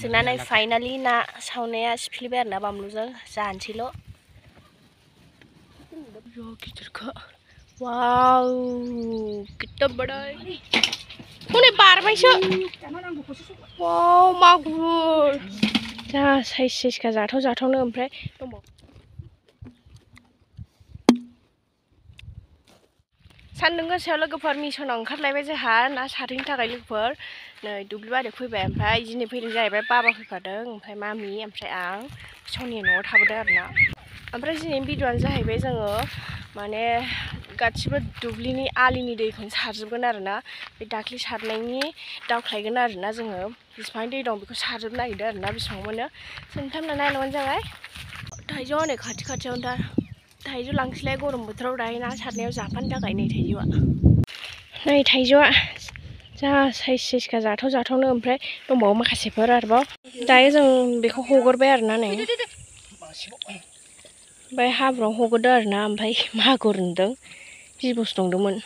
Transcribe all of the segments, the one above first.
जोंना नै फाइनालि ना सावनाया सिफ्लेबाय आरोना बानलुजों जानोसैल' गिदिरखौ वाव कितना बड़ा हनै बारबायसो वाव मागुर जा साइजखा जाथावनो ओमफ्राय दंबावो सान्दुं गोसायाव लोगोफोर मिसनाव ओंखारलायबाय जोंहा ना सारहैनो थाखाय लोगोफोर नै दुब्लि बारियाव फैबाय ओमफ्राय दिनै फैदों जाहैबाय बाबा फैफादों ओमफ्राय मामि ओमफ्राय आं सनि न'आव थाबोदों आरोना ओमफ्राय दिनै भिडिअ'आनो जाहैबाय जोङो माने गासिबो दुब्लिनि आलिनि दैखौनो सारजोबगोन आरोना बे दाख्लै सारनायनि दावख्लायगोन आरोना जोङो बेसेबां दै दं बेखौ सारजोबनो नागिरदों आरोना बेसेबां मोनो जोंथामना नायलांबानो जाबाय थाइजौआ नै खाथियावनो दा थाइजौ लांसैलाय गरम बोथोराव दायो ना सारनायाव जाफानो थाखाय नै थाइजौआ जा साइजखा जाथावनो ओमफ्राय दंबावो माखासेफोर आरोबाव दायो जों बेखौ हगरबाय आरोना नै ओमफ्राय हाब्रुआव हगरदो आरोना ओमफ्राय मागुर नुदों बिबुस दंदोंमोन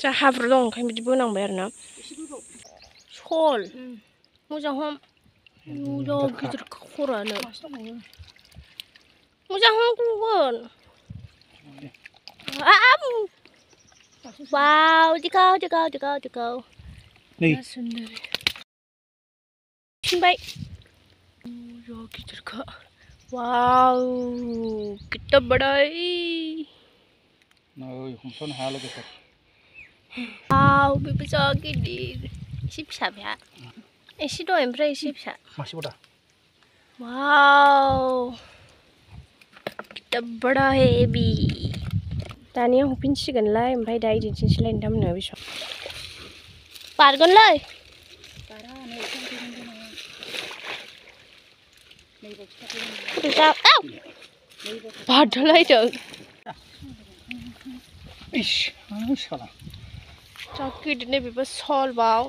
जा हाब्रु दं ओंखायनो बिदि बोनांबाय आरोना सल मोजां हम मोजां गिदिर खर'आनो मोजां हम गुबुन wow दिखाव फिनबाय गिदिरखौ wow कितना बड़ा हमस'नो हाया लोगोफोर wow बेबो जा गिदिर एसे फिसा बेहा एसे दं ओमफ्राय एसे फिसा मासेबो दा wow कितना बड़ा है बी दानिया हफिनसिगोनलाय ओमफ्राय दा इदिनोसैलाय नोंथांमोननो बेसेबां बारगोनलै बारदोलायदों जा गिदिर नै बेबो सलबाव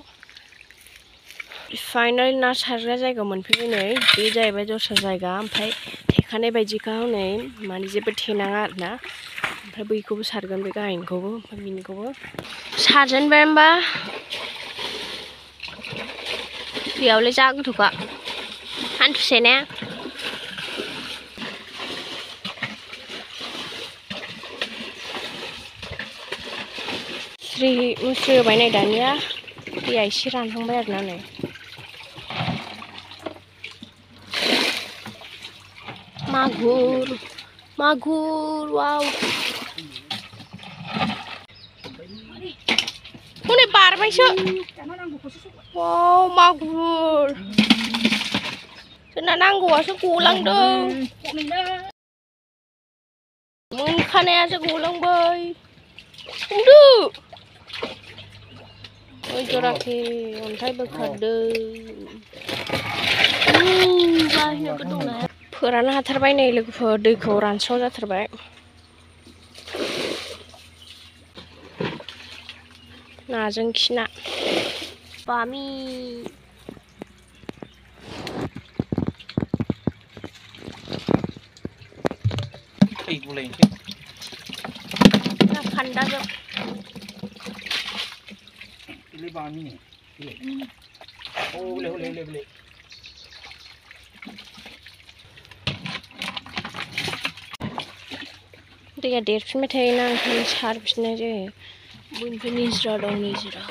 फाइनाल ना सारग्रा जायगायाव मोनफैबाय नै बे जाहैबाय दस्रा जायगा ओमफ्राय थेखानाय बायदिखा हनै माने जेबो थेनाङा आरोना ओमफ्राय बैखौबो सारगोन बे गाहायनिखौबो ओमफ्राय बिनिखौबो सारजेनबाय होमबा दैयावलाय जा गोथौखा हान्थुसे ने मुस्रि होबाय नै दानिया दैया एसे रानहांबाय आरोना नै मागुर वाव हनै बारबायसो वाव मागुर जोंना नांगौआसो गलांदों मोनखानायासो गलांबाय हमदो जराखि अन्थाइ बोखारदों बाहेराबो दंना फोरानो हाथारबाय नै लोगोफोर दैखौ रानस्राव जाथारबाय नाजों खिना बामि ना खान्दाजों दैया देरफिनबाय थायोना ओंखायनो सारफिननाय जायो बयनिफ्राय निजिरा दं निजिरा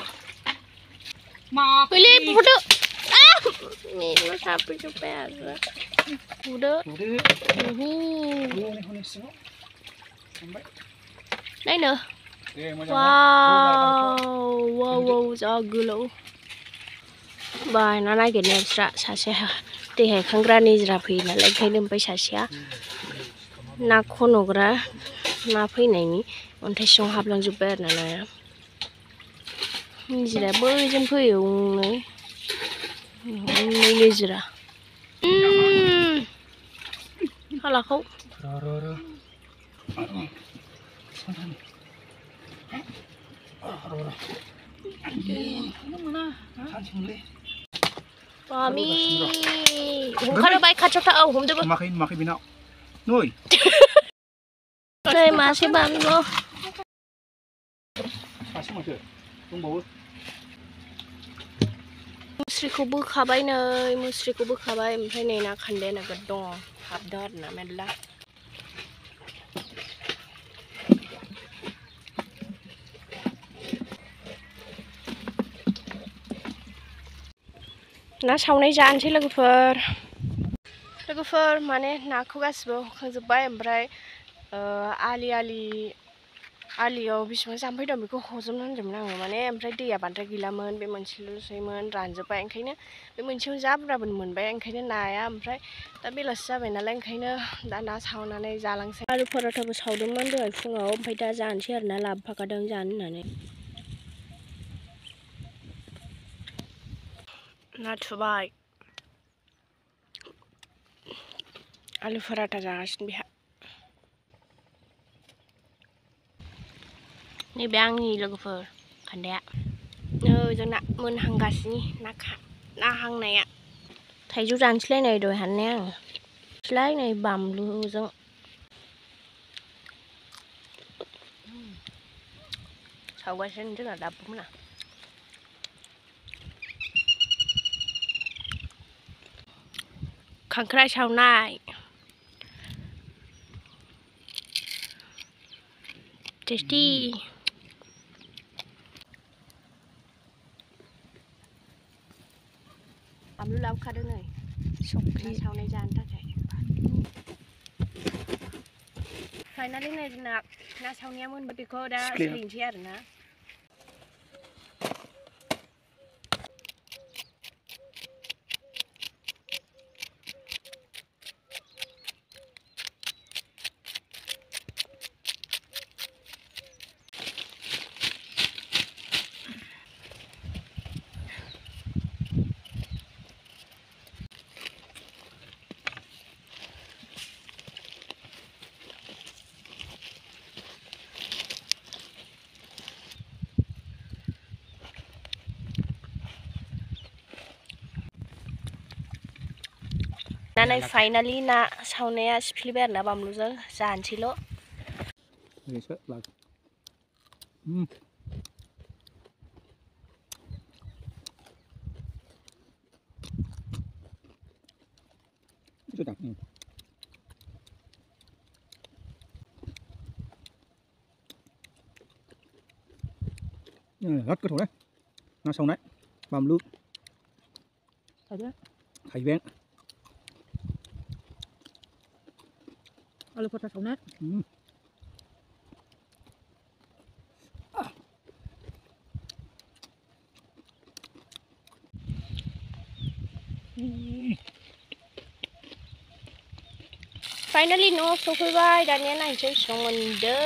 हलै बुदो नेनो साफैजोब्बाय आरो बुदो नायनो वाव जा गोलाव बायना नागिरनाया बिस्रा सासेया दै हायखांग्रा निजिरा फैयो नालाय ओंखायनो ओमफ्राय सासेया ना खन'ग्रा ना फैनायनि अन्थाइ सिङाव हाबलांजोब्बाय आरोना नाया निजिराया बैजों फैयो उनै निजिरा हालाखौ बामि ओंखारबाय खाथियाव था हमदोबो माखै बिनाव नै नै मासे बामिल' सासे माथो दंबावो मुस्रिखौ बोखाबाय नै मुस्रिखौ बोखाबाय ओमफ्राय नै ना खान्दाया नोगोद दङ हाबदों आरो ना मेरला ना सावनाय जानोसै लोगोफोर माने नाखौ गासिबो हखांजोब्बाय ओमफ्राय आलियाव बेसेबां जाम्फै दं बेखौ हजोबनो होनदोंमोन आङो माने ओमफ्राय दैया बांद्राय गैलामोन बे मोनसेल'सैमोन रानजोब्बाय ओंखायनो बे मोनसेयाव जा बुरजा मोनबाय ओंखायनो नाया ओमफ्राय दा बेलासि जाबाय नालाय ओंखायनो दा ना सावनानै जालांसै आलु पराथाबो सावदोंमोन दहाय फुङाव ओमफ्राय दा जानोसै आरो ना लाबोफाखादों जानो होननानै नाथुबाय आलु पराथा जागासिनो बेहा नैबे आंनि लोगोफोर खान्दाया नै जोंना मोनहांगासिनो ना हांनाया थाइजौ जानोसैलाय नै दहाय हाननाया आं सिलाय नै बानलुजों सावगासिनो जोंना दाबो मोना खांख्राइ सावनाय टेस्टी बानलु लाबोखादों नै संख्रि सावनाय जानो थाखाय फाइनालि नै जोंना ना सावनाया मोनबाय बेखौ दा सोलिनोसै आरो ना नै फाइनालि ना सावनाया सिफ्लेबाय आरो ना बानलुजों जानोसैल' rất cái thủ đấy nó sâu đấy bầm nước thầy ven Alu peratas saunet. Finally न'आव सफैबाय दानिया नायनोसै बेसेबां मोनदों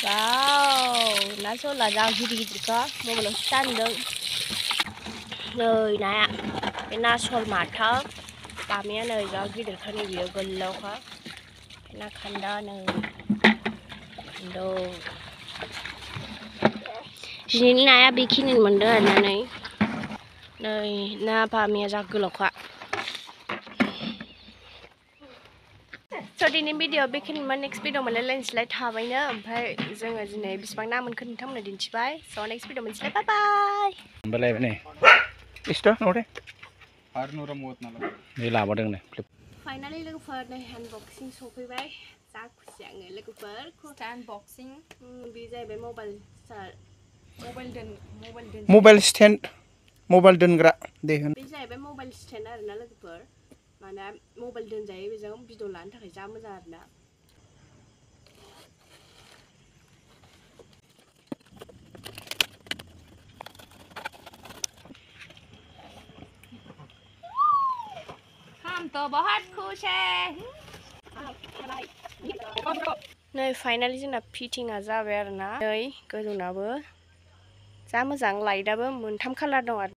वाव ना सला जा गिदिर गिदिरखा मबाइलावसो दानदों नै नाया बे ना सल माथा बामिया नै जा गिदिरखा नै बियो गोलावखा ना खान्दा नै दिनैनि नाया बेखिनि मोनदों आरोना नै ना बामिया जा गोलावखा दिनैनि भिडिअ बेखिनिमोन नेक्स्ट भिडिअ मोनलायलायनोसैलाय थाबैनो ओमफ्राय जोङो दिनै बेसेबां ना मोनखो नोंथांमोननो दिन्थिबाय स' नेक्स्ट भिडिअ मोनसैलाय बाय बाय होमबालाय नै इस्ट नोरे 634 लाबोदों नै फाइनालि लोगोफोर नै आनबक्सिं सफैबाय जा खुसि आङो लोगोफोर आनबक्सिं बे जाहैबाय मबाइल स्टेन्ड मबाइल दोनग्रा दे होन बे जाहैबाय मबाइल स्टेन्ड आरोना लोगोफोर माने मबाइल दोनजायो बेजों भिडिअ लानो थाखाय जा मोजां आरोना हम तो बहुत खुश हैं नै फाइनालि जोंना फिटिंआ जाबाय आरोना नै गोजौनाबो जा मोजां लाइटआबो मोनथाम कालार दं आरो